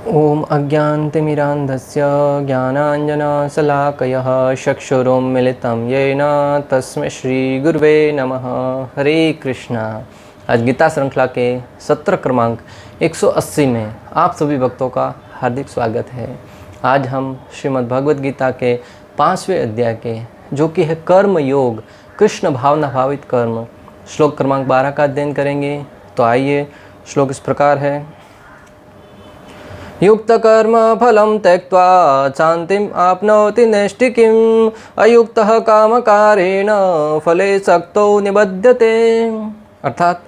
ओम अज्ञानतिमिरान्धस्य ज्ञानाञ्जनशलाकयः चक्षुरुन्मीलितं येन तस्मै श्रीगुरुवे नमः। हरे कृष्णा। आज गीता श्रृंखला के सत्र क्रमांक 180 में आप सभी भक्तों का हार्दिक स्वागत है। आज हम श्रीमद् भगवद गीता के 5वें अध्याय के, जो कि है कर्म योग, कृष्ण भावना भावित कर्म, श्लोक क्रमांक 12 का अध्ययन करेंगे। तो आइए, श्लोक इस प्रकार है। युक्त कर्म फलं त्यक्त्वा शान्तिम् आपनोति नैष्ठिकीम् अयुक्तः कामकारेण फले सक्तो निबध्यते। अर्थात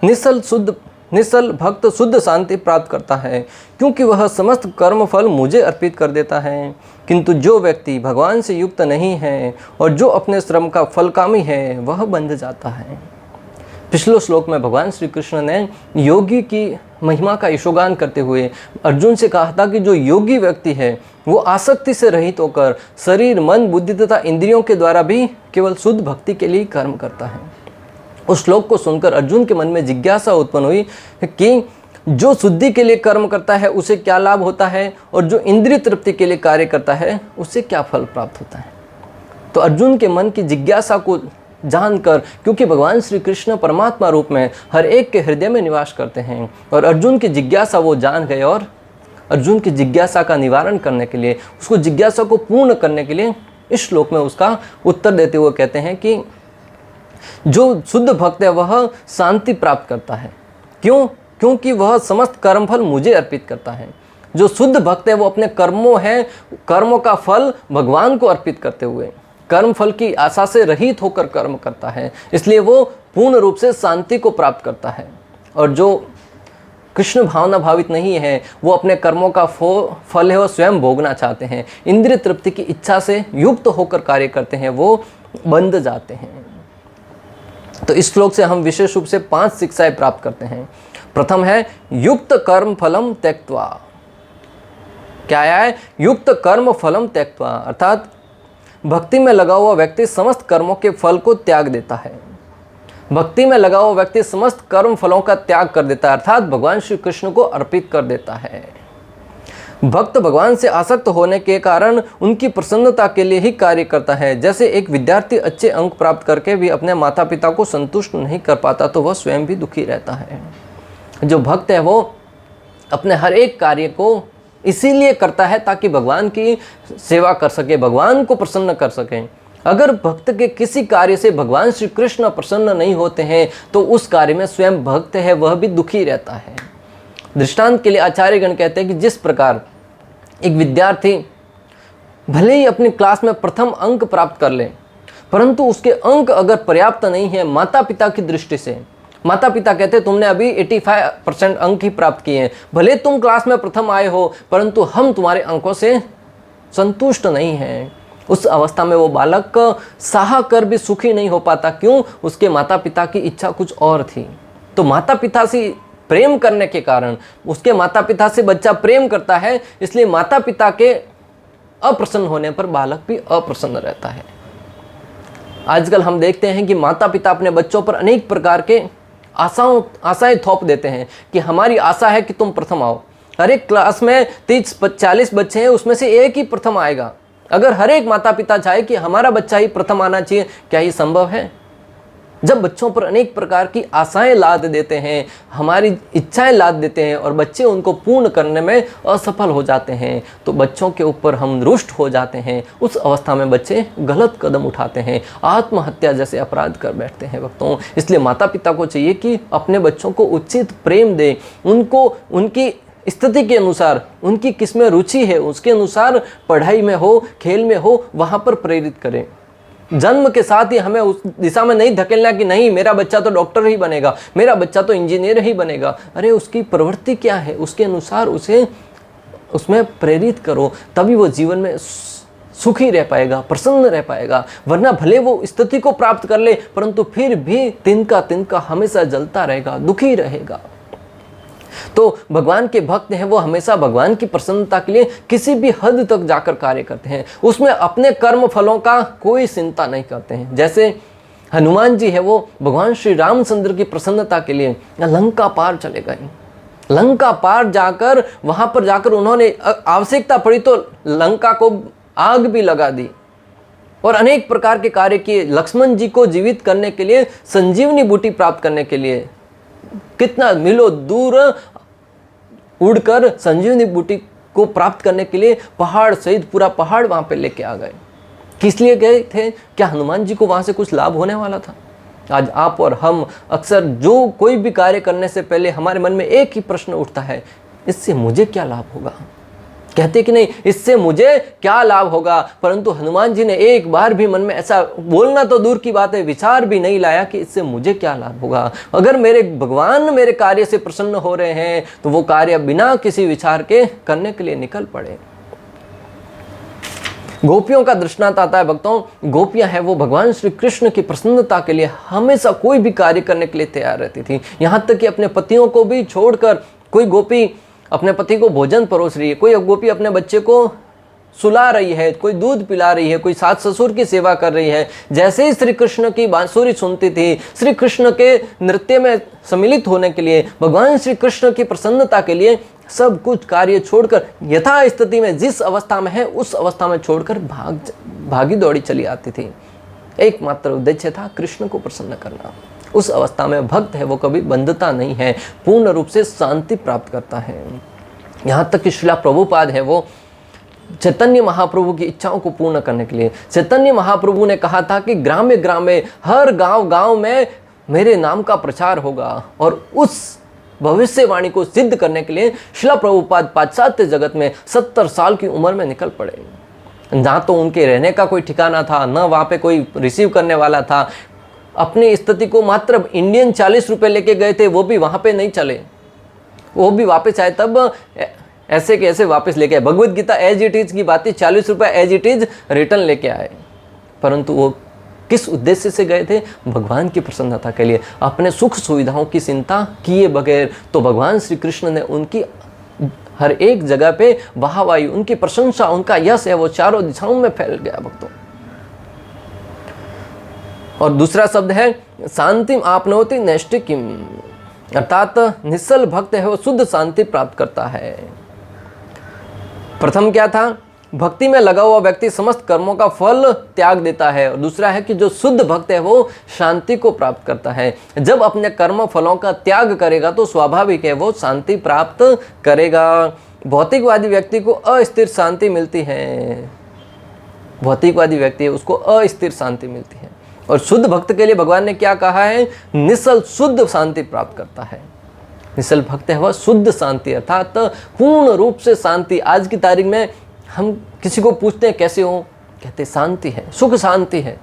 निश्चल भक्त शुद्ध शांति प्राप्त करता है, क्योंकि वह समस्त कर्म फल मुझे अर्पित कर देता है। किंतु जो व्यक्ति भगवान से युक्त नहीं है और जो अपने श्रम का फलकामी है, वह बंध जाता है। पिछले श्लोक में भगवान श्री कृष्ण ने योगी की महिमा का यशोगान करते हुए अर्जुन से कहा था कि जो योगी व्यक्ति है वो आसक्ति से रहित होकर शरीर, मन, बुद्धि तथा इंद्रियों के द्वारा भी केवल शुद्ध भक्ति के लिए कर्म करता है। उस श्लोक को सुनकर अर्जुन के मन में जिज्ञासा उत्पन्न हुई कि जो शुद्धि के लिए कर्म करता है उसे क्या लाभ होता है, और जो इंद्रिय तृप्ति के लिए कार्य करता है उससे क्या फल प्राप्त होता है। तो अर्जुन के मन की जिज्ञासा को जानकर, क्योंकि भगवान श्री कृष्ण परमात्मा रूप में हर एक के हृदय में निवास करते हैं, और अर्जुन की जिज्ञासा वो जान गए, और अर्जुन की जिज्ञासा का निवारण करने के लिए, उसको जिज्ञासा को पूर्ण करने के लिए इस श्लोक में उसका उत्तर देते हुए कहते हैं कि जो शुद्ध भक्त है वह शांति प्राप्त करता है। क्यों? क्योंकि वह समस्त कर्मफल मुझे अर्पित करता है। जो शुद्ध भक्त है वो अपने कर्मों का फल भगवान को अर्पित करते हुए कर्म फल की आशा से रहित होकर कर्म करता है, इसलिए वो पूर्ण रूप से शांति को प्राप्त करता है। और जो कृष्ण भावना भावित नहीं है, वो अपने कर्मों का फल है वो स्वयं भोगना चाहते हैं, इंद्रिय तृप्ति की इच्छा से युक्त होकर कार्य करते हैं, वो बंध जाते हैं। तो इस श्लोक से हम विशेष रूप से 5 शिक्षाएं प्राप्त करते हैं। प्रथम है युक्त कर्म फलम त्यक्त्वा। क्या है? युक्त कर्म फलम त्यक्त्वा, अर्थात भक्ति में लगा हुआ व्यक्ति समस्त कर्मों के फल को त्याग देता है। भक्ति में लगा हुआ व्यक्ति समस्त कर्म फलों का त्याग कर देता है, अर्थात भगवान श्री कृष्ण को अर्पित कर देता है। भक्त भगवान से आसक्त होने के कारण उनकी प्रसन्नता के लिए ही कार्य करता है। जैसे एक विद्यार्थी अच्छे अंक प्राप्त करके भी अपने माता पिता को संतुष्ट नहीं कर पाता, तो वह स्वयं भी दुखी रहता है। जो भक्त है वो अपने हर एक कार्य को इसीलिए करता है ताकि भगवान की सेवा कर सके, भगवान को प्रसन्न कर सके। अगर भक्त के किसी कार्य से भगवान श्री कृष्ण प्रसन्न नहीं होते हैं, तो उस कार्य में स्वयं भक्त है वह भी दुखी रहता है। दृष्टांत के लिए आचार्यगण कहते हैं कि जिस प्रकार एक विद्यार्थी भले ही अपनी क्लास में प्रथम अंक प्राप्त कर ले, परंतु उसके अंक अगर पर्याप्त नहीं है माता पिता की दृष्टि से, माता पिता कहते तुमने अभी 85% अंक ही प्राप्त किए हैं, भले तुम क्लास में प्रथम आए हो, परंतु हम तुम्हारे अंकों से संतुष्ट नहीं हैं। उस अवस्था में वो बालक सहा कर भी सुखी नहीं हो पाता। क्यों? उसके माता पिता की इच्छा कुछ और थी। तो माता पिता से प्रेम करने के कारण, उसके माता पिता से बच्चा प्रेम करता है, इसलिए माता पिता के अप्रसन्न होने पर बालक भी अप्रसन्न रहता है। आजकल हम देखते हैं कि माता पिता अपने बच्चों पर अनेक प्रकार के आशाएं थोप देते हैं कि हमारी आशा है कि तुम प्रथम आओ। हर एक क्लास में 30-40 बच्चे हैं, उसमें से एक ही प्रथम आएगा। अगर हर एक माता पिता चाहे कि हमारा बच्चा ही प्रथम आना चाहिए, क्या ये संभव है? जब बच्चों पर अनेक प्रकार की आशाएं लाद देते हैं, हमारी इच्छाएं लाद देते हैं, और बच्चे उनको पूर्ण करने में असफल हो जाते हैं, तो बच्चों के ऊपर हम रुष्ट हो जाते हैं। उस अवस्था में बच्चे गलत कदम उठाते हैं, आत्महत्या जैसे अपराध कर बैठते हैं भक्तों। इसलिए माता पिता को चाहिए कि अपने बच्चों को उचित प्रेम दें, उनको उनकी स्थिति के अनुसार, उनकी किसमें रुचि है उसके अनुसार, पढ़ाई में हो, खेल में हो, वहाँ पर प्रेरित करें। जन्म के साथ ही हमें उस दिशा में नहीं धकेलना कि नहीं मेरा बच्चा तो डॉक्टर ही बनेगा, मेरा बच्चा तो इंजीनियर ही बनेगा। अरे उसकी प्रवृत्ति क्या है, उसके अनुसार उसे उसमें प्रेरित करो, तभी वो जीवन में सुखी रह पाएगा, प्रसन्न रह पाएगा। वरना भले वो स्थिति को प्राप्त कर ले, परंतु फिर भी तिनका हमेशा जलता रहेगा, दुखी रहेगा। तो भगवान के भक्त हैं वो हमेशा भगवान की प्रसन्नता के लिए किसी भी हद तक जाकर कार्य करते हैं, उसमें अपने कर्म फलों का कोई चिंता नहीं करते हैं। जैसे हनुमान जी है वो भगवान श्री रामचंद्र की प्रसन्नता के लिए लंका पार चले गए। लंका पार जाकर वहां पर जाकर उन्होंने आवश्यकता पड़ी तो लंका को आग भी लगा दी और अनेक प्रकार के कार्य किए। लक्ष्मण जी को जीवित करने के लिए, संजीवनी बूटी प्राप्त करने के लिए कितना मीलों दूर उड़कर संजीवनी बूटी को प्राप्त करने के लिए पहाड़ सहित पूरा पहाड़ वहां पे लेके आ गए। किस लिए गए थे? क्या हनुमान जी को वहां से कुछ लाभ होने वाला था? आज आप और हम अक्सर जो कोई भी कार्य करने से पहले हमारे मन में एक ही प्रश्न उठता है, इससे मुझे क्या लाभ होगा? कहते कि नहीं, इससे मुझे क्या लाभ होगा। परंतु हनुमान जी ने एक बार भी मन में ऐसा, बोलना तो दूर की बात है, विचार भी नहीं लाया कि इससे मुझे क्या लाभ होगा। अगर मेरे भगवान मेरे कार्य से प्रसन्न हो रहे हैं तो वो कार्य बिना किसी विचार के करने के लिए निकल पड़े। गोपियों का दृष्टांत आता है भक्तों। गोपियां हैं वो भगवान श्री कृष्ण की प्रसन्नता के लिए हमेशा कोई भी कार्य करने के लिए तैयार रहती थी। यहां तक कि अपने पतियों को भी छोड़कर, कोई गोपी अपने पति को भोजन परोस रही है, कोई गोपी अपने बच्चे को सुला रही है, कोई दूध पिला रही है, कोई सास ससुर की सेवा कर रही है। जैसे ही श्री कृष्ण की बांसुरी सुनती थी, श्री कृष्ण के नृत्य में सम्मिलित होने के लिए, भगवान श्री कृष्ण की प्रसन्नता के लिए सब कुछ कार्य छोड़कर, यथा स्थिति में जिस अवस्था में है उस अवस्था में छोड़कर भागी दौड़ी चली आती थी। एकमात्र उद्देश्य था कृष्ण को प्रसन्न करना। उस अवस्था में भक्त है वो कभी बंधता नहीं है, पूर्ण रूप से शांति प्राप्त करता है। यहाँ तक कि श्रीला प्रभुपाद है वो चैतन्य महाप्रभु की इच्छाओं को पूर्ण करने के लिए, चैतन्य महाप्रभु ने कहा था कि ग्रामे ग्रामे, हर गांव गांव में मेरे नाम का प्रचार होगा। और उस भविष्यवाणी को सिद्ध करने के लिए श्रीला प्रभुपाद पाश्चात्य जगत में 70 साल की उम्र में निकल पड़े। ना तो उनके रहने का कोई ठिकाना था, न वहाँ पे कोई रिसीव करने वाला था। अपनी स्थिति को मात्र इंडियन 40 रुपये लेके गए थे, वो भी वहाँ पे नहीं चले, वो भी वापस आए तब ऐसे के ऐसे वापस लेके आए। Bhagavad Gita as it is की बात थी, 40 रुपये एज इट इज रिटर्न लेके आए। परंतु वो किस उद्देश्य से गए थे? भगवान की प्रसन्नता के लिए, अपने सुख सुविधाओं की चिंता किए बगैर। तो भगवान श्री कृष्ण ने उनकी हर एक जगह पे वाहवाही, उनकी प्रशंसा, उनका यश है वो चारों दिशाओं में फैल गया भक्तों। और दूसरा शब्द है शांतिम आपनोति नैष्टिकीम, अर्थात निश्चल भक्त है वो शुद्ध शांति प्राप्त करता है। प्रथम क्या था? भक्ति में लगा हुआ व्यक्ति समस्त कर्मों का फल त्याग देता है। और दूसरा है कि जो शुद्ध भक्त है वो शांति को प्राप्त करता है। जब अपने कर्म फलों का त्याग करेगा तो स्वाभाविक है वो शांति प्राप्त करेगा। भौतिकवादी व्यक्ति को अस्थिर शांति मिलती है, भौतिकवादी व्यक्ति है उसको अस्थिर शांति मिलती है। और शुद्ध भक्त के लिए भगवान ने क्या कहा है? निश्चल शुद्ध शांति प्राप्त करता है। निश्चल भक्त है वह शुद्ध शांति, अर्थात पूर्ण रूप से शांति। आज की तारीख में हम किसी को पूछते हैं कैसे हो, कहते शांति है, सुख शांति है।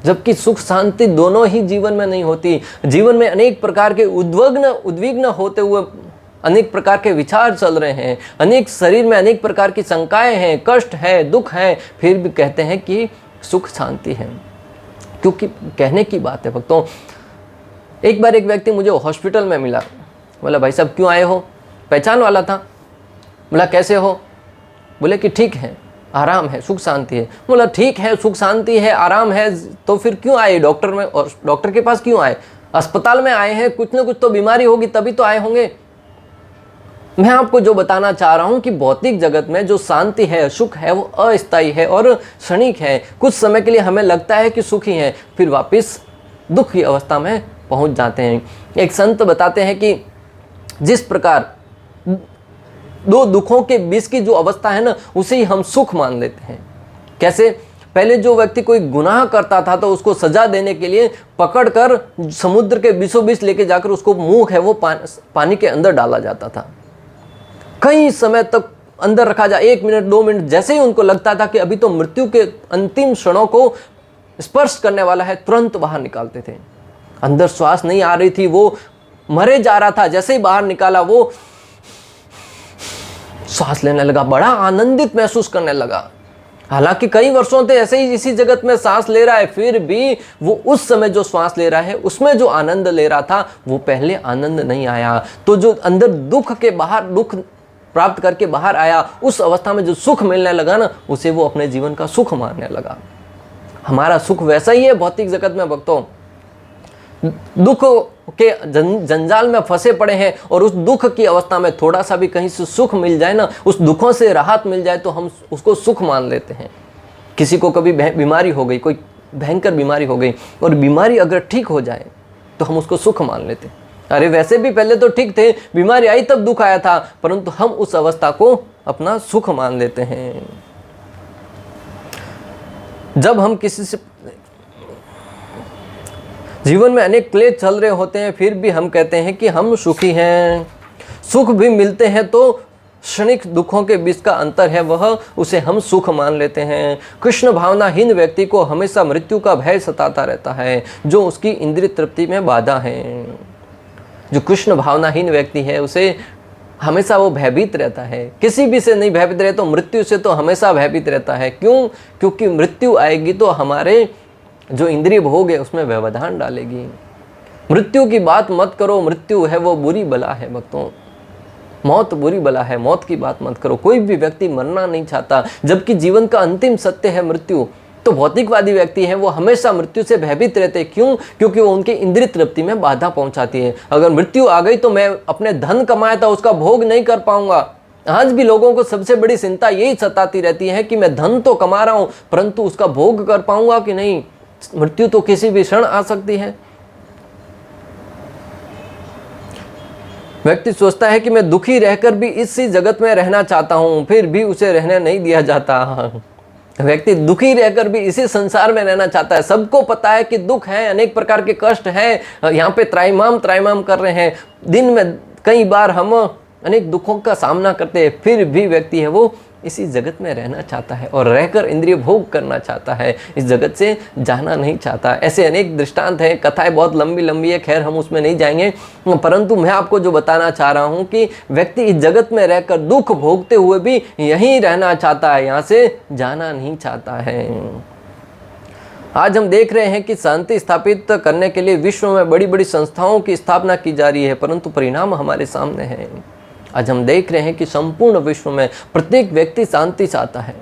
जबकि सुख शांति दोनों ही जीवन में नहीं होती। जीवन में अनेक प्रकार के उद्विग्न होते हुए अनेक प्रकार के विचार चल रहे हैं, अनेक शरीर में अनेक प्रकार की शंकाएं हैं, कष्ट है, दुख है, फिर भी कहते हैं कि सुख शांति है। क्योंकि कहने की बात है भक्तों। एक बार एक व्यक्ति मुझे हॉस्पिटल में मिला, बोला भाई साहब क्यों आए हो? पहचान वाला था। बोला कैसे हो? बोले कि ठीक है, आराम है, सुख शांति है। बोला ठीक है, सुख शांति है, आराम है, तो फिर क्यों आए डॉक्टर में? और डॉक्टर के पास क्यों आए? अस्पताल में आए हैं, कुछ ना कुछ तो बीमारी होगी तभी तो आए होंगे। मैं आपको जो बताना चाह रहा हूं कि भौतिक जगत में जो शांति है, सुख है, वो अस्थायी है और क्षणिक है। कुछ समय के लिए हमें लगता है कि सुखी है, फिर वापस दुख की अवस्था में पहुंच जाते हैं। एक संत बताते हैं कि जिस प्रकार दो दुखों के बीच की जो अवस्था है ना, उसे ही हम सुख मान लेते हैं। कैसे? पहले जो व्यक्ति कोई गुनाह करता था तो उसको सजा देने के लिए पकड़कर समुद्र के बीचों बीच लेके जाकर उसको मुंह है वो पानी के अंदर डाला जाता था। कई समय तक अंदर रखा जाए, 1 मिनट 2 मिनट, जैसे ही उनको लगता था कि अभी तो मृत्यु के अंतिम क्षणों को स्पर्श करने वाला है, तुरंत बाहर निकालते थे। अंदर श्वास नहीं आ रही थी, वो मरे जा रहा था, जैसे ही बाहर निकाला वो सांस लेने लगा, बड़ा आनंदित महसूस करने लगा। हालांकि कई वर्षों से ऐसे ही इसी जगत में सांस ले रहा है, फिर भी वो उस समय जो सांस ले रहा है उसमें जो आनंद ले रहा था वो पहले आनंद नहीं आया। तो जो अंदर दुख के बाहर दुख प्राप्त करके बाहर आया, उस अवस्था में जो सुख मिलने लगा ना, उसे वो अपने जीवन का सुख मानने लगा। हमारा सुख वैसा ही है भौतिक जगत में भक्तों। दुख के जंजाल में फंसे पड़े हैं और उस दुख की अवस्था में थोड़ा सा भी कहीं से सुख मिल जाए ना, उस दुखों से राहत मिल जाए तो हम उसको सुख मान लेते हैं। किसी को कभी बीमारी हो गई, कोई भयंकर बीमारी हो गई और बीमारी अगर ठीक हो जाए तो हम उसको सुख मान लेते हैं। अरे वैसे भी पहले तो ठीक थे, बीमारी आई तब दुख आया था, परंतु हम उस अवस्था को अपना सुख मान लेते हैं। जब हम किसी से जीवन में अनेक क्लेश चल रहे होते हैं, फिर भी हम कहते हैं कि हम सुखी हैं। सुख भी मिलते हैं तो क्षणिक दुखों के बीच का अंतर है, वह उसे हम सुख मान लेते हैं। कृष्ण भावनाहीन व्यक्ति को हमेशा मृत्यु का भय सताता रहता है, जो उसकी इंद्रिय तृप्ति में बाधा है। जो कृष्ण भावनाहीन व्यक्ति है उसे हमेशा वो भयभीत रहता है, किसी भी से नहीं भयभीत रहे तो मृत्यु से तो हमेशा भयभीत रहता है। क्यों? क्योंकि मृत्यु आएगी तो हमारे जो इंद्रिय भोग है उसमें व्यवधान डालेगी। मृत्यु की बात मत करो, मृत्यु है वो बुरी बला है भक्तों, मौत बुरी बला है, मौत की बात मत करो। कोई भी व्यक्ति मरना नहीं चाहता, जबकि जीवन का अंतिम सत्य है मृत्यु। तो भौतिकवादी व्यक्ति है वो हमेशा मृत्यु से भयभीत रहते हैं। क्यों? क्योंकि वो उनकी इंद्रिय तृप्ति में बाधा पहुंचाती है। अगर मृत्यु आ गई तो मैं अपने धन कमाया था उसका भोग नहीं कर पाऊंगा। आज भी लोगों को सबसे बड़ी चिंता यही सताती रहती है कि मैं धन तो कमा रहा हूं परंतु उसका भोग कर पाऊंगा कि नहीं। मृत्यु तो किसी भी क्षण आ सकती है। व्यक्ति सोचता है कि मैं दुखी रहकर भी इसी जगत में रहना चाहता हूं, फिर भी उसे रहने नहीं दिया जाता। व्यक्ति दुखी रहकर भी इसी संसार में रहना चाहता है। सबको पता है कि दुख है, अनेक प्रकार के कष्ट हैं, यहाँ पे त्राहिमाम कर रहे हैं। दिन में कई बार हम अनेक दुखों का सामना करते हैं, फिर भी व्यक्ति है वो इसी जगत में रहना चाहता है और रहकर इंद्रिय भोग करना चाहता है, इस जगत से जाना नहीं चाहता। ऐसे अनेक दृष्टांत हैं, कथाएं बहुत लंबी है, खैर हम उसमें नहीं जाएंगे। परंतु मैं आपको जो बताना चाह रहा हूं कि व्यक्ति इस जगत में रहकर दुख भोगते हुए भी यहीं रहना चाहता है, यहाँ से जाना नहीं चाहता है। आज हम देख रहे हैं कि शांति स्थापित करने के लिए विश्व में बड़ी बड़ी संस्थाओं की स्थापना की जा रही है, परंतु परिणाम हमारे सामने है। आज हम देख रहे हैं कि संपूर्ण विश्व में प्रत्येक व्यक्ति शांति चाहता है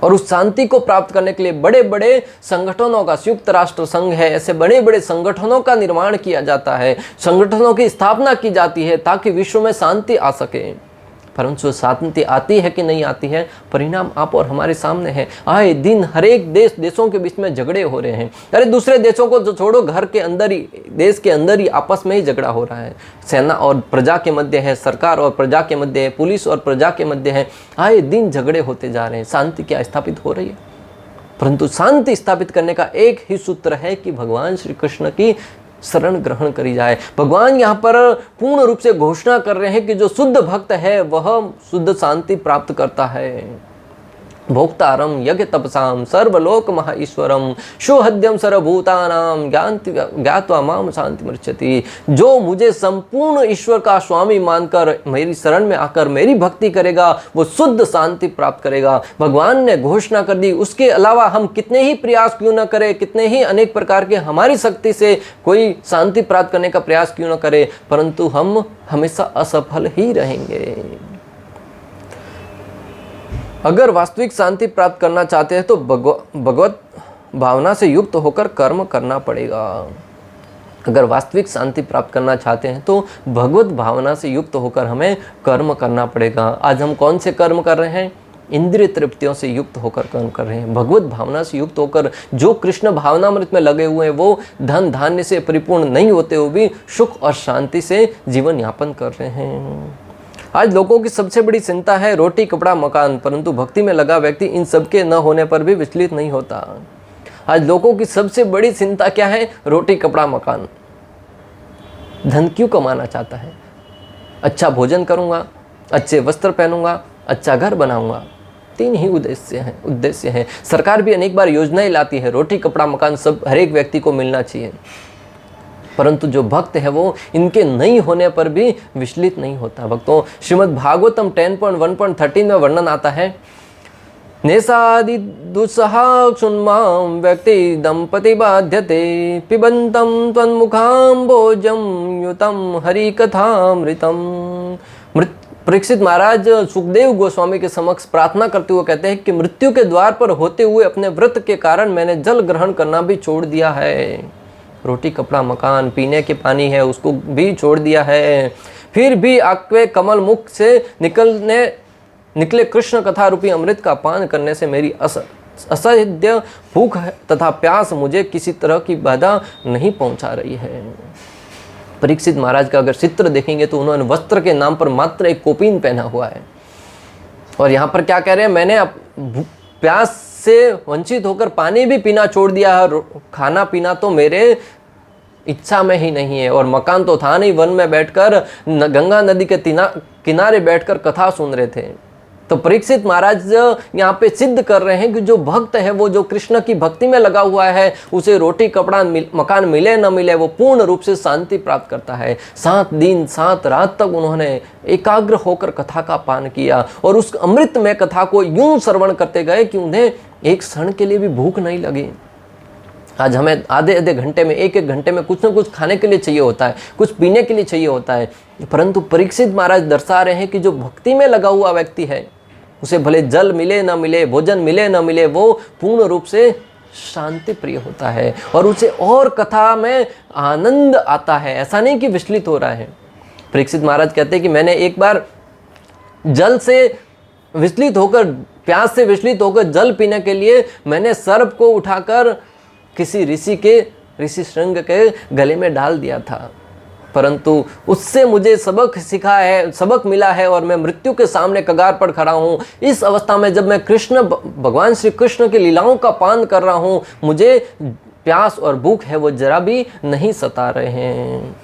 और उस शांति को प्राप्त करने के लिए बड़े बड़े संगठनों का, संयुक्त राष्ट्र संघ है, ऐसे बड़े बड़े संगठनों का निर्माण किया जाता है, संगठनों की स्थापना की जाती है ताकि विश्व में शांति आ सके। परंतु शांति आती है कि नहीं आती है, परिणाम आप और हमारे सामने है। आए दिन हर एक देशों के बीच में झगड़े हो रहे हैं। अरे दूसरे देशों को जो छोड़ो, घर के अंदर ही, देश के अंदर ही आपस में ही झगड़ा हो रहा है। सेना और प्रजा के मध्य है, सरकार और प्रजा के मध्य है, पुलिस और प्रजा के मध्य है। आए दिन झगड़े होते जा रहे हैं। शांति क्या स्थापित हो रही है? परंतु शांति स्थापित करने का एक ही सूत्र है कि भगवान श्री कृष्ण की शरण ग्रहण करी जाए। भगवान यहाँ पर पूर्ण रूप से घोषणा कर रहे हैं कि जो शुद्ध भक्त है वह शुद्ध शांति प्राप्त करता है। भोक्तारम यज्ञ तपसाम सर्वलोक महाईश्वरम शोहद्यम सर्वभूतानाम ज्ञात्वा माम शांति मृच्छति। जो मुझे संपूर्ण ईश्वर का स्वामी मानकर मेरी शरण में आकर मेरी भक्ति करेगा वो शुद्ध शांति प्राप्त करेगा। भगवान ने घोषणा कर दी। उसके अलावा हम कितने ही प्रयास क्यों न करें, कितने ही अनेक प्रकार के हमारी शक्ति से कोई शांति प्राप्त करने का प्रयास क्यों न करें, परंतु हम हमेशा असफल ही रहेंगे। अगर वास्तविक शांति प्राप्त करना चाहते हैं तो भगवत भावना से युक्त होकर कर्म करना पड़ेगा। अगर वास्तविक शांति प्राप्त करना चाहते हैं तो भगवत भावना से युक्त होकर हमें कर्म करना पड़ेगा। आज हम कौन से कर्म कर रहे हैं? इंद्रिय तृप्तियों से युक्त होकर कर्म कर रहे हैं। भगवत भावना से युक्त होकर जो कृष्ण भावनामृत में लगे हुए हैं वो धन धान्य से परिपूर्ण नहीं होते हुए भी सुख और शांति से जीवन यापन कर रहे हैं। आज लोगों की सबसे बड़ी चिंता है रोटी कपड़ा मकान, परंतु भक्ति में लगा व्यक्ति इन सब के न होने पर भी विचलित नहीं होता। आज लोगों की सबसे बड़ी चिंता क्या है? रोटी कपड़ा मकान। धन क्यों कमाना चाहता है? अच्छा भोजन करूंगा, अच्छे वस्त्र पहनूंगा, अच्छा घर बनाऊंगा। तीन ही उद्देश्य हैं। सरकार भी अनेक बार योजनाएं लाती है, रोटी कपड़ा मकान सब हर एक व्यक्ति को मिलना चाहिए, परंतु जो भक्त है वो इनके नहीं होने पर भी विचलित नहीं होता। भक्तों, श्रीमद् भागवतम 10.1.13 में वर्णन आता है, नेसादि दुस्सहा सुन्मां व्यक्ति दंपति बाध्यते पिबंतम त्वन्मुखाम्बोजं युतम हरि कथामृतम। परीक्षित महाराज सुखदेव गोस्वामी के समक्ष प्रार्थना करते हुए कहते हैं कि मृत्यु के द्वार पर होते हुए अपने व्रत के कारण मैंने जल ग्रहण करना भी छोड़ दिया है। रोटी कपड़ा मकान पीने के पानी है उसको भी छोड़ दिया है। फिर भी अक्वे कमल मुख से निकले कृष्ण कथा रूपी अमृत का पान करने से मेरी असह्य भूख तथा प्यास मुझे किसी तरह की बाधा नहीं पहुंचा रही है। परीक्षित महाराज का अगर चित्र देखेंगे तो उन्होंने वस्त्र के नाम पर मात्र एक कोपीन पहना हुआ है, और यहाँ पर क्या कह रहे हैं, मैंने प्यास से वंचित होकर पानी भी पीना छोड़ दिया है, खाना पीना तो मेरे इच्छा में ही नहीं है, और मकान तो था नहीं, वन में बैठकर गंगा नदी के किनारे बैठकर कथा सुन रहे थे। तो परीक्षित महाराज यहाँ पे सिद्ध कर रहे हैं कि जो भक्त है वो जो कृष्ण की भक्ति में लगा हुआ है उसे रोटी कपड़ा मकान मिले न मिले वो पूर्ण रूप से शांति प्राप्त करता है। 7 दिन 7 रात तक उन्होंने एकाग्र होकर कथा का पान किया और उस अमृत में कथा को यूं श्रवण करते गए कि उन्हें एक क्षण के लिए भी भूख नहीं लगी। आज हमें आधे घंटे में एक घंटे में कुछ ना कुछ खाने के लिए चाहिए होता है, कुछ पीने के लिए चाहिए होता है, परंतु परीक्षित महाराज दर्शा रहे हैं कि जो भक्ति में लगा हुआ व्यक्ति है उसे भले जल मिले ना मिले, भोजन मिले ना मिले, वो पूर्ण रूप से शांति प्रिय होता है और उसे और कथा में आनंद आता है। ऐसा नहीं कि विचलित हो रहा है। परीक्षित महाराज कहते हैं कि मैंने एक बार जल से विचलित होकर, प्यास से विचलित होकर जल पीने के लिए मैंने सर्प को उठाकर किसी ऋषि श्रृंग के गले में डाल दिया था, परंतु उससे मुझे सबक मिला है और मैं मृत्यु के सामने कगार पर खड़ा हूँ। इस अवस्था में जब मैं भगवान श्री कृष्ण की लीलाओं का पान कर रहा हूँ, मुझे प्यास और भूख है वो जरा भी नहीं सता रहे हैं।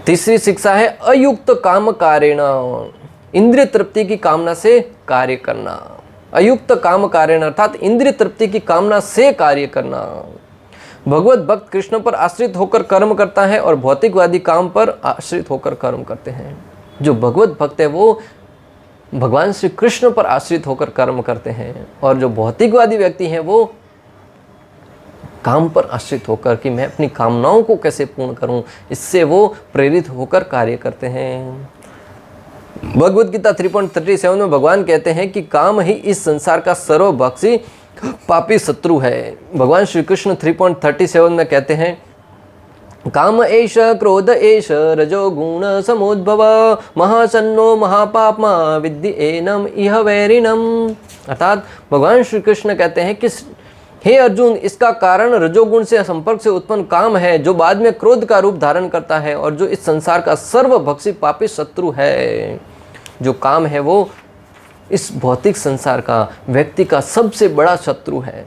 तीसरी शिक्षा है अयुक्त काम कारेण, इंद्रिय तृप्ति की कामना से कार्य करना। अयुक्त काम कारेण अर्थात इंद्रिय तृप्ति की कामना से कार्य करना। भगवत भक्त कृष्ण पर आश्रित होकर कर्म करता है और भौतिकवादी काम पर आश्रित होकर कर्म करते हैं। जो भगवत भक्त है वो भगवान श्री कृष्ण पर आश्रित होकर कर्म करते हैं, और जो भौतिकवादी व्यक्ति हैं वो काम पर आश्रित होकर कि मैं अपनी कामनाओं को कैसे पूर्ण करूं, इससे वो प्रेरित होकर कार्य करते हैं। भगवद गीता 3.37 में भगवान कहते हैं कि काम ही इस संसार का सर्वभक्षी पापी शत्रु है। भगवान श्री कृष्ण 3.37 में कहते हैं काम एष क्रोध एष रजो गुण समुद्भव महासन्नो महापापमा विद्धि एनम इह वैरिणम। अर्थात भगवान श्री कृष्ण कहते हैं कि हे अर्जुन, इसका कारण रजोगुण से संपर्क से उत्पन्न काम है जो बाद में क्रोध का रूप धारण करता है और जो इस संसार का सर्वभक्षी पापी शत्रु है। जो काम है वो इस भौतिक संसार का व्यक्ति का सबसे बड़ा शत्रु है।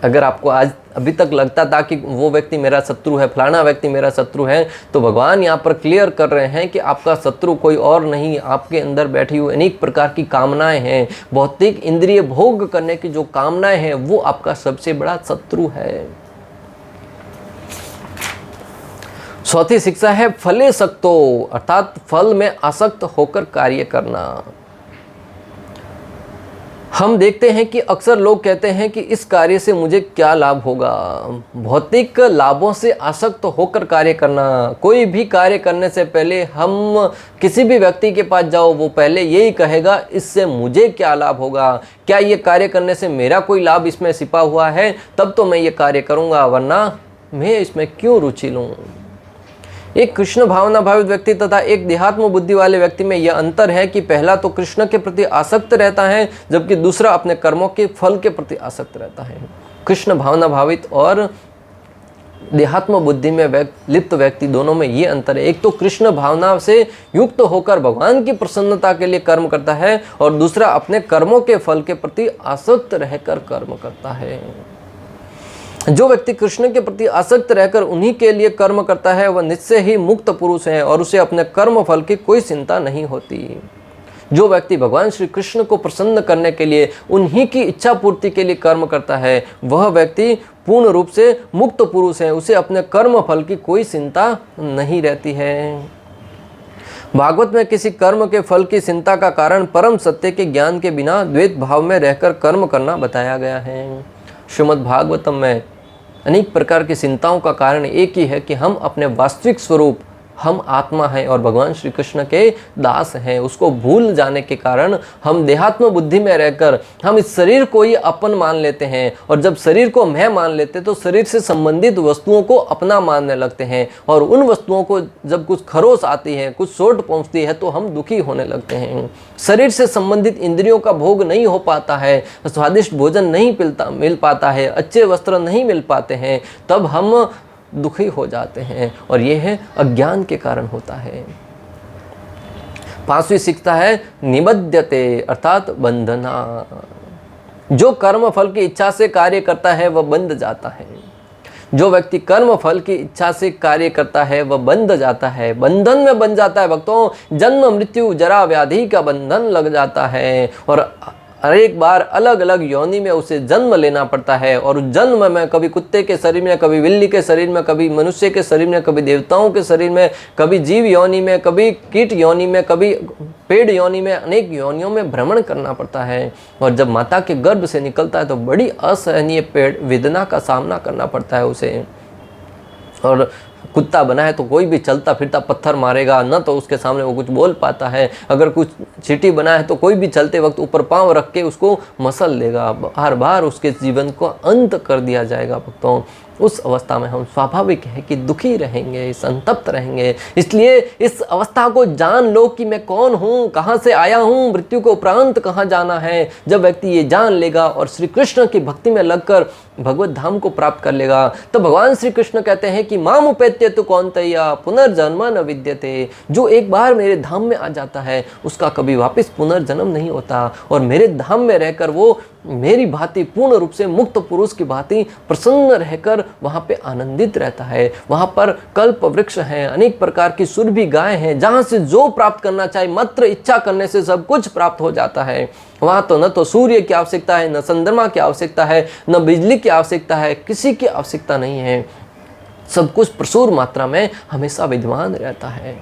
अगर आपको आज अभी तक लगता था कि वो व्यक्ति मेरा शत्रु है, फलाना व्यक्ति मेरा शत्रु है, तो भगवान यहाँ पर क्लियर कर रहे हैं कि आपका शत्रु कोई और नहीं, आपके अंदर बैठी हुई अनेक प्रकार की कामनाएं हैं। भौतिक इंद्रिय भोग करने की जो कामनाएं हैं वो आपका सबसे बड़ा शत्रु है। चौथी शिक्षा है फले सक्तो, अर्थात फल में आसक्त होकर कार्य करना। हम देखते हैं कि अक्सर लोग कहते हैं कि इस कार्य से मुझे क्या लाभ होगा। भौतिक लाभों से आसक्त होकर कार्य करना। कोई भी कार्य करने से पहले हम किसी भी व्यक्ति के पास जाओ, वो पहले यही कहेगा इससे मुझे क्या लाभ होगा, क्या ये कार्य करने से मेरा कोई लाभ इसमें छिपा हुआ है, तब तो मैं ये कार्य करूँगा, वरना मैं इसमें क्यों रुचि लूँ। एक कृष्ण भावना भावित व्यक्ति तथा एक देहात्म बुद्धि वाले व्यक्ति में यह अंतर है कि पहला तो कृष्ण के प्रति आसक्त रहता है, जबकि दूसरा अपने कर्मों के फल के प्रति आसक्त रहता है। कृष्ण भावना भावित और देहात्म बुद्धि में लिप्त व्यक्ति दोनों में ये अंतर है। एक तो कृष्ण भावना से युक्त होकर भगवान की प्रसन्नता के लिए कर्म करता है और दूसरा अपने कर्मों के फल के प्रति आसक्त रहकर कर्म करता है। जो व्यक्ति कृष्ण के प्रति आसक्त रहकर उन्हीं के लिए कर्म करता है वह निश्चय ही मुक्त पुरुष है और उसे अपने कर्म फल की कोई चिंता नहीं होती। जो व्यक्ति भगवान श्री कृष्ण को प्रसन्न करने के लिए उन्हीं की इच्छा पूर्ति के लिए कर्म करता है वह व्यक्ति पूर्ण रूप से मुक्त पुरुष है, उसे अपने कर्म फल की कोई चिंता नहीं रहती है। भागवत में किसी कर्म के फल की चिंता का कारण परम सत्य के ज्ञान के बिना द्वैत भाव में रहकर कर्म करना बताया गया है। श्रीमद् भागवतम में अनेक प्रकार की चिंताओं का कारण एक ही है कि हम अपने वास्तविक स्वरूप हम आत्मा हैं और भगवान श्री कृष्ण के दास हैं। उसको भूल जाने के कारण हम देहात्म बुद्धि में रहकर हम इस शरीर को ही अपन मान लेते हैं, और जब शरीर को मैं मान लेते तो शरीर से संबंधित वस्तुओं को अपना मानने लगते हैं, और उन वस्तुओं को जब कुछ खरोच आती है, कुछ चोट पहुंचती है तो हम दुखी होने लगते हैं। शरीर से संबंधित इंद्रियों का भोग नहीं हो पाता है, स्वादिष्ट भोजन नहीं मिल पाता है, अच्छे वस्त्र नहीं मिल पाते हैं, तब हम दुखी हो जाते हैं, और यह है अज्ञान के कारण होता है। 5वीं शिक्षा है निबध्यते अर्थात बंधना। जो कर्म फल की इच्छा से कार्य करता है वह बंध जाता है। जो व्यक्ति कर्म फल की इच्छा से कार्य करता है वह बंध जाता है, बंधन में बन जाता है भक्तों। जन्म मृत्यु जरा व्याधि का बंधन लग जाता है, और हर एक बार अलग अलग योनि में उसे जन्म लेना पड़ता है, और उस जन्म में कभी कुत्ते के शरीर में, कभी बिल्ली के शरीर में, कभी मनुष्य के शरीर में, कभी देवताओं के शरीर में, कभी जीव योनि में, कभी कीट योनि में, कभी पेड़ योनि में, अनेक योनियों में भ्रमण करना पड़ता है। और जब माता के गर्भ से निकलता है तो बड़ी असहनीय वेदना का सामना करना पड़ता है उसे। और कुत्ता बना है तो कोई भी चलता फिरता पत्थर मारेगा, न तो उसके सामने वो कुछ बोल पाता है। अगर कुछ चींटी बना है तो कोई भी चलते वक्त ऊपर पांव रख के उसको मसल लेगा, बार बार उसके जीवन को अंत कर दिया जाएगा भक्तों। उस अवस्था में हम स्वाभाविक है कि दुखी रहेंगे, संतप्त रहेंगे। इसलिए इस अवस्था को जान लो कि मैं कौन हूँ, कहाँ से आया हूँ, मृत्यु के उपरांत कहाँ जाना है। जब व्यक्ति ये जान लेगा और श्री कृष्ण की भक्ति में लगकर भगवत धाम को प्राप्त कर लेगा, तो भगवान श्री कृष्ण कहते हैं कि माम उपेत्य तु कौन्तेय पुनर्जन्म न विद्यते। जो एक बार मेरे धाम में आ जाता है उसका कभी वापस पुनर्जन्म नहीं होता, और मेरे धाम में रहकर वो मेरी भांति पूर्ण रूप से मुक्त पुरुष की भांति प्रसन्न रहकर वहाँ पे आनंदित रहता है। वहाँ पर कल्प वृक्ष हैं, अनेक प्रकार की सुरभि गाय हैं, जहाँ से जो प्राप्त करना चाहे मात्र इच्छा करने से सब कुछ प्राप्त हो जाता है। वहाँ तो न तो सूर्य की आवश्यकता है, न चंद्रमा की आवश्यकता है, न बिजली की आवश्यकता है, किसी की आवश्यकता नहीं है। सब कुछ प्रचुर मात्रा में हमेशा विद्यमान रहता है।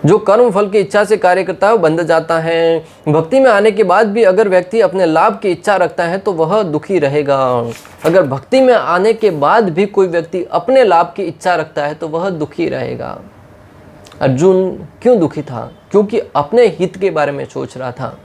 जो कर्म फल की इच्छा से कार्य करता है वो बंध जाता है। भक्ति में आने के बाद भी अगर व्यक्ति अपने लाभ की इच्छा रखता है तो वह दुखी रहेगा। अगर भक्ति में आने के बाद भी कोई व्यक्ति अपने लाभ की इच्छा रखता है तो वह दुखी रहेगा। अर्जुन क्यों दुखी था? क्योंकि अपने हित के बारे में सोच रहा था।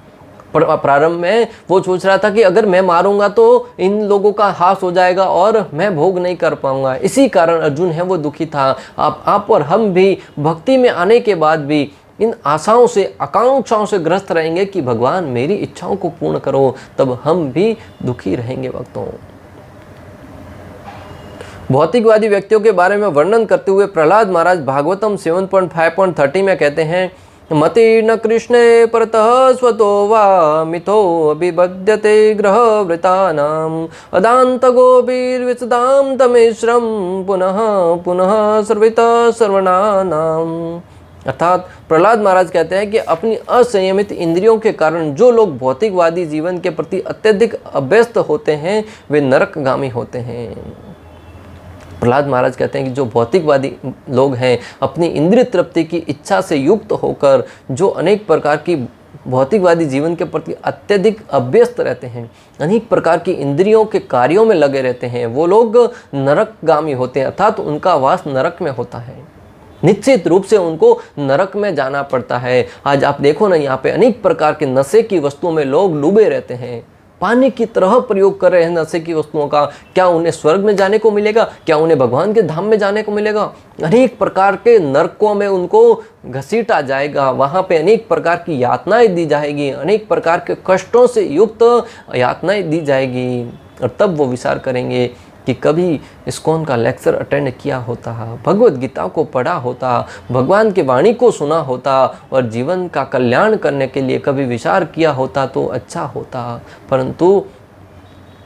प्रारंभ में वो सोच रहा था कि अगर मैं मारूंगा तो इन लोगों का हास हो जाएगा और मैं भोग नहीं कर पाऊंगा। इसी कारण अर्जुन है वो दुखी था। आप और हम भी भक्ति में आने के बाद भी इन आशाओं से, आकांक्षाओं से ग्रस्त रहेंगे कि भगवान मेरी इच्छाओं को पूर्ण करो, तब हम भी दुखी रहेंगे भक्तों। भौतिकवादी व्यक्तियों के बारे में वर्णन करते हुए प्रहलाद महाराज भागवतम 7.5.30 में कहते हैं, मति न कृष्णे परतः स्वतो वा मिथो अभिबध्यते ग्रह वृतानाम अदांत गोपीर्विसदाम तमिश्रम पुनः पुनः सर्वित सर्वनानाम। अर्थात प्रहलाद महाराज कहते हैं कि अपनी असंयमित इंद्रियों के कारण जो लोग भौतिकवादी जीवन के प्रति अत्यधिक अभ्यस्त होते हैं वे नरकगामी होते हैं। प्रहलाद महाराज कहते हैं कि जो भौतिकवादी लोग हैं, अपनी इंद्रिय तृप्ति की इच्छा से युक्त होकर जो अनेक प्रकार की भौतिकवादी जीवन के प्रति अत्यधिक अभ्यस्त रहते हैं, अनेक प्रकार की इंद्रियों के कार्यों में लगे रहते हैं, वो लोग नरकगामी होते हैं। अर्थात उनका वास नरक में होता है। निश्चित रूप से उनको नरक में जाना पड़ता है। आज आप देखो ना, यहाँ पे अनेक प्रकार के नशे की वस्तुओं में लोग डूबे रहते हैं, पानी की तरह प्रयोग कर रहे हैं नशे की वस्तुओं का। क्या उन्हें स्वर्ग में जाने को मिलेगा? क्या उन्हें भगवान के धाम में जाने को मिलेगा? अनेक प्रकार के नरकों में उनको घसीटा जाएगा। वहाँ पे अनेक प्रकार की यातनाएं दी जाएगी, अनेक प्रकार के कष्टों से युक्त यातनाएं दी जाएगी। और तब वो विचार करेंगे कि कभी इस्कॉन का लेक्चर अटेंड किया होता, भगवत गीता को पढ़ा होता, भगवान की वाणी को सुना होता और जीवन का कल्याण करने के लिए कभी विचार किया होता तो अच्छा होता। परंतु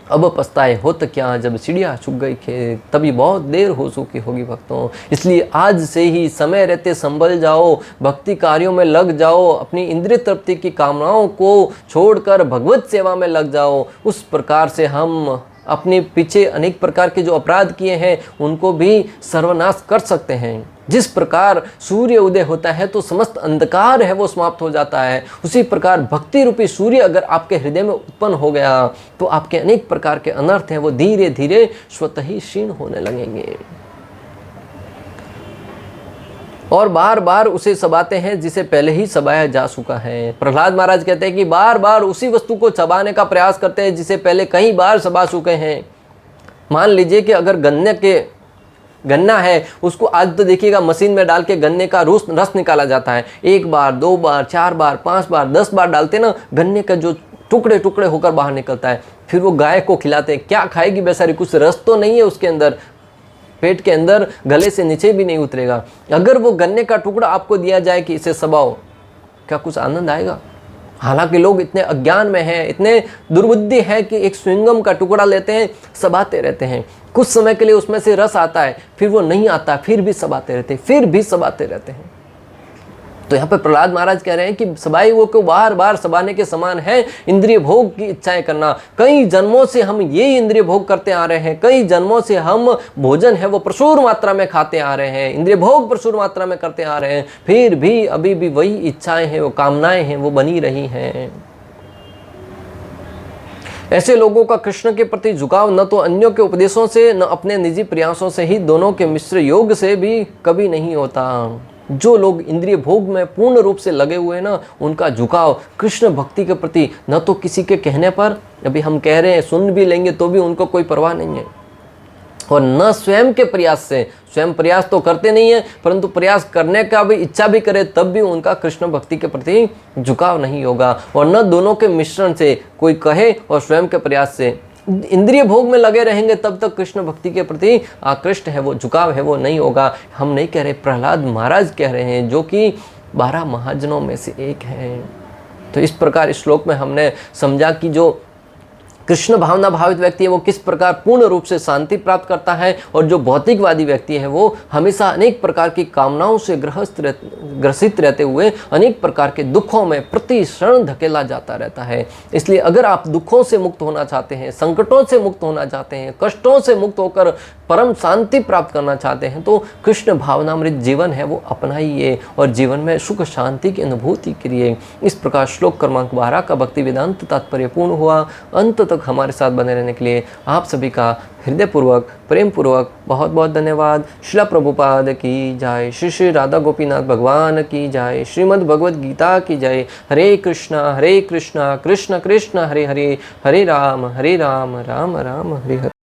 अब पछताए होत क्या, जब चिड़िया चुग गई खेत, तभी बहुत देर हो चुकी होगी भक्तों। इसलिए आज से ही समय रहते संभल जाओ, भक्ति कार्यों में लग जाओ, अपनी इंद्रिय तृप्ति की कामनाओं को छोड़कर भगवत सेवा में लग जाओ। उस प्रकार से हम अपने पीछे अनेक प्रकार के जो अपराध किए हैं उनको भी सर्वनाश कर सकते हैं। जिस प्रकार सूर्य उदय होता है तो समस्त अंधकार है वो समाप्त हो जाता है, उसी प्रकार भक्ति रूपी सूर्य अगर आपके हृदय में उत्पन्न हो गया तो आपके अनेक प्रकार के अनर्थ हैं वो धीरे धीरे स्वतः ही क्षीण होने लगेंगे। और बार बार उसे चबाते हैं जिसे पहले ही चबाया जा चुका है। प्रहलाद महाराज कहते हैं कि बार बार उसी वस्तु को चबाने का प्रयास करते हैं जिसे पहले कई बार चबा चुके हैं। मान लीजिए कि अगर गन्ना है, उसको आज तो देखिएगा मशीन में डाल के गन्ने का रस निकाला जाता है। 1 बार 2 बार 4 बार 5 बार 10 बार डालते ना, गन्ने का जो टुकड़े टुकड़े होकर बाहर निकलता है। फिर वो गाय को खिलाते हैं। क्या खाएगी बेचारी, कुछ रस तो नहीं है उसके अंदर, पेट के अंदर गले से नीचे भी नहीं उतरेगा। अगर वो गन्ने का टुकड़ा आपको दिया जाए कि इसे चबाओ, क्या कुछ आनंद आएगा? हालांकि लोग इतने अज्ञान में हैं, इतने दुर्बुद्धि है कि एक च्युइंगम का टुकड़ा लेते हैं, चबाते रहते हैं। कुछ समय के लिए उसमें से रस आता है, फिर वो नहीं आता, फिर भी चबाते रहते हैं। तो यहाँ पे प्रहलाद महाराज कह रहे हैं कि चबाई वो को बार बार चबाने के समान है इंद्रिय भोग की इच्छाएं करना। कई जन्मों से हम ये इंद्रिय भोग करते आ रहे हैं, कई जन्मों से हम भोजन है वो प्रचुर मात्रा में खाते आ रहे हैं, इंद्रिय भोग प्रचुर मात्रा में करते आ रहे हैं, फिर भी अभी भी वही इच्छाएं हैं, वो कामनाएं हैं, वो बनी रही हैं। ऐसे लोगों का कृष्ण के प्रति झुकाव न तो अन्यों के उपदेशों से, न अपने निजी प्रयासों से ही, दोनों के मिश्र योग से भी कभी नहीं होता। जो लोग इंद्रिय भोग में पूर्ण रूप से लगे हुए हैं ना, उनका झुकाव कृष्ण भक्ति के प्रति न तो किसी के कहने पर, अभी हम कह रहे हैं सुन भी लेंगे तो भी उनको कोई परवाह नहीं है, और न स्वयं के प्रयास से, स्वयं प्रयास तो करते नहीं है, परंतु प्रयास करने का भी इच्छा भी करे तब भी उनका कृष्ण भक्ति के प्रति झुकाव नहीं होगा। और न दोनों के मिश्रण से, कोई कहे और स्वयं के प्रयास से इंद्रिय भोग में लगे रहेंगे, तब तक कृष्ण भक्ति के प्रति आकृष्ट है वो, झुकाव है वो नहीं होगा। हम नहीं कह रहे, प्रहलाद महाराज कह रहे हैं, जो कि 12 महाजनों में से एक हैं। तो इस प्रकार इस श्लोक में हमने समझा कि जो कृष्ण भावना भावित व्यक्ति है वो किस प्रकार पूर्ण रूप से शांति प्राप्त करता है, और जो भौतिकवादी व्यक्ति है वो हमेशा अनेक प्रकार की कामनाओं से ग्रसित रहते हुए अनेक प्रकार के दुखों में प्रति क्षण धकेला जाता रहता है। इसलिए अगर आप दुखों से मुक्त होना चाहते हैं, संकटों से मुक्त होना चाहते हैं, कष्टों से मुक्त होकर परम शांति प्राप्त करना चाहते हैं, तो कृष्ण भावनामृत जीवन है वो अपनाइए और जीवन में सुख शांति की अनुभूति करिए। इस प्रकार श्लोक क्रमांक 12 का भक्ति वेदांत तात्पर्य पूर्ण हुआ। अंत तक हमारे साथ बने रहने के लिए आप सभी का हृदयपूर्वक प्रेम पूर्वक बहुत बहुत धन्यवाद। श्रील प्रभुपाद की जय, श्री श्री राधा गोपीनाथ भगवान की जय, श्रीमद् भगवद गीता की जय। हरे कृष्णा कृष्ण कृष्ण हरे हरे, हरे राम राम राम हरे हरे।